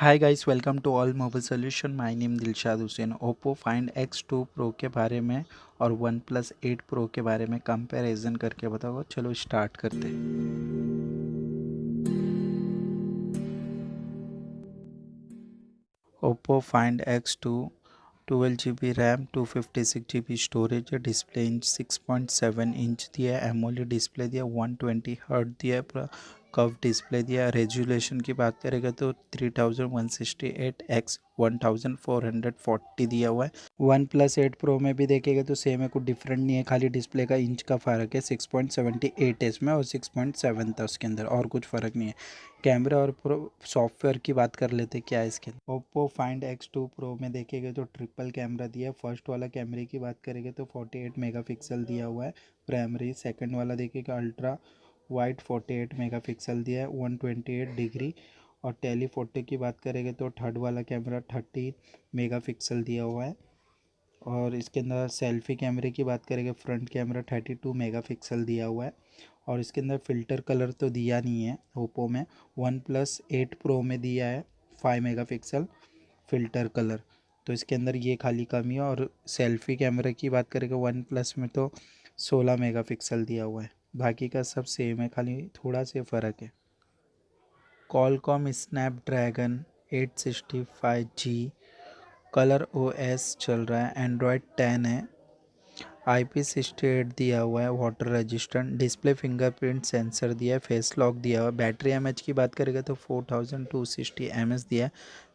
Hi guys, welcome to all mobile solution. My name Dilshad Hussain. Oppo find X2 pro के बारे में और one plus 8 pro के बारे में कंपैरिजन करके बताओ। चलो स्टार्ट करते हैं। Oppo find X2 12 GB RAM 256 GB storage है। डिस्प्ले इंच 6.7 इंच दिया है। एमोलेड डिस्प्ले दिया, 120 हर्ट दिया है। कर्व डिस्प्ले दिया। रेजोल्यूशन की बात करेंगे तो 3168x 1440 दिया हुआ है। वन प्लस 8 प्रो में भी देखेंगे तो सेम है, कुछ डिफरेंट नहीं है, खाली डिस्प्ले का इंच का फ़र्क है। 6.78 इसमें और 6.7 था उसके अंदर, और कुछ फ़र्क नहीं है। कैमरा और प्रो सॉफ्टवेयर की बात कर लेते क्या है इसके। ओप्पो फाइंड X2 प्रो में देखेंगे तो ट्रिपल कैमरा दिया है। फर्स्ट वाला कैमरे की बात करेंगे तो 48 मेगापिक्सल दिया हुआ है प्राइमरी। सेकंड वाला देखिएगा अल्ट्रा वाइड 48 मेगापिक्सल दिया है, 128 डिग्री। और टेलीफोटो की बात करेंगे तो थर्ड वाला कैमरा 30 मेगापिक्सल दिया हुआ है। और इसके अंदर सेल्फी कैमरे की बात करेंगे, फ्रंट कैमरा 32 मेगापिक्सल दिया हुआ है। और इसके अंदर फ़िल्टर कलर तो दिया नहीं है ओप्पो में। वन प्लस 8 प्रो में दिया है 5 मेगापिक्सल फ़िल्टर कलर, तो इसके अंदर ये खाली कमी है। और सेल्फ़ी कैमरे की बात करेंगे वन प्लस में तो 16 मेगापिक्सल दिया हुआ है। बाकी का सब सेम है, खाली थोड़ा सा फ़र्क है। कॉलकॉम स्नैपड्रैगन 865G ColorOS चल रहा है। एंड्रॉयड 10 है। IP68 दिया हुआ है, water resistant. Display fingerprint sensor दिया है, फेस लॉक दिया हुआ है। बैटरी एमएच की बात करेंगे तो 4260 mAh दिया है।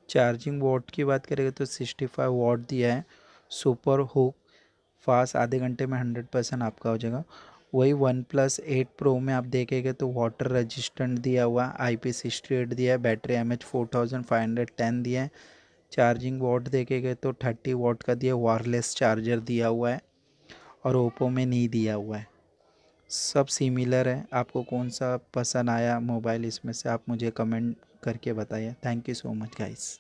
चार्जिंग वॉट की बात करेंगे तो 65 वॉट दिया है। सुपर हुक फास्ट, आधे घंटे में 100% आपका हो जाएगा। वही वन प्लस 8 प्रो में आप देखेंगे तो वाटर रेजिस्टेंट दिया हुआ, IP68 दिया है। बैटरी एमएच 4510 दिया है। चार्जिंग वॉट देखेंगे तो 30 वॉट का दिया, वायरलेस चार्जर दिया हुआ है। और ओप्पो में नहीं दिया हुआ है। सब सिमिलर है। आपको कौन सा पसंद आया मोबाइल इसमें से, आप मुझे कमेंट करके बताइए। Thank you so much guys.